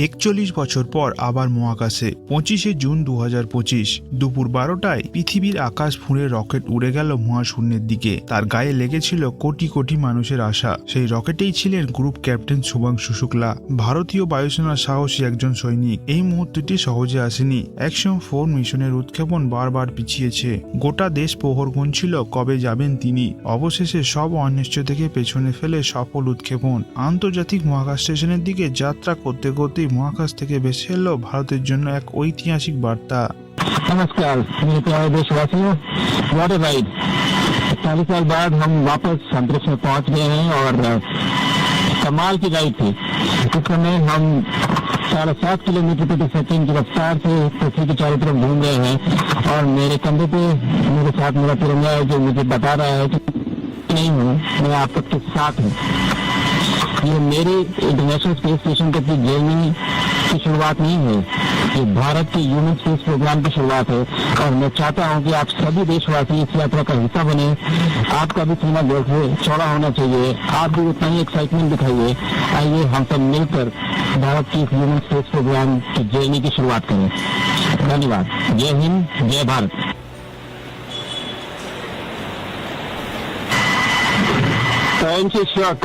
41 বছর পর আবার মহাকাশে 25শে জুন 2025 দুপুর 12টায় পৃথিবীর আকাশ ফুঁড়ে রকেট উড়ে গেল মহাশূন্যের দিকে। তার গায়ে লেগেছিল কোটি কোটি মানুষের আশা। সেই রকেটেই ছিলেন গ্রুপ ক্যাপ্টেন শুভাংশু শুক্লা, ভারতীয় বায়ুসেনার সাহসী একজন সৈনিক। এই মুহূর্তটি সহজে আসেনি। অ্যাকশন 4 মিশনের উৎক্ষেপণ বারবার পিছিয়েছে। গোটা দেশ প্রহর গুনছিল কবে যাবেন তিনি। অবশেষে সব অনিশ্চয়তাকে পেছনে ফেলে সফল উৎক্ষেপণ। আন্তর্জাতিক মহাকাশ স্টেশনের দিকে যাত্রা করতে করতেই মহাকাশ থেকে ভেসে এলো ভারতের জন্য এক ঐতিহাসিক বার্তা। नमस्कार मेरे प्यारे देशवासियों, व्हाट अ राइड। 40 साल बाद हम वापस अंतरिक्ष में पहुंच गए हैं और कमाल की राइड थी। इस समय हम 7.5 किलोमीटर प्रति सेकंड की रफ्तार से पृथ्वी के चारों तरफ घूम रहे हैं और मेरे कंधे पे मेरे साथ मेरा तिरंगा है जो मुझे बता रहा है कि नहीं हूँ, मैं आप सबके साथ हूँ। ये मेरी इंटरनेशनल स्पेस स्टेशन तक की जर्नी की शुरुआत नहीं है, ये भारत के ह्यूमन स्पेस प्रोग्राम की शुरुआत है और मैं चाहता हूं कि आप सभी देशवासी इस यात्रा का हिस्सा बने। आपका भी सीना गर्व से चौड़ा होना चाहिए, आप भी उतना ही एक्साइटमेंट दिखाइए। आइए हम सब मिलकर भारत की ह्यूमन स्पेस प्रोग्राम की जर्नी की शुरुआत करें। धन्यवाद। जय हिंद, जय भारत। Thank you, Shak.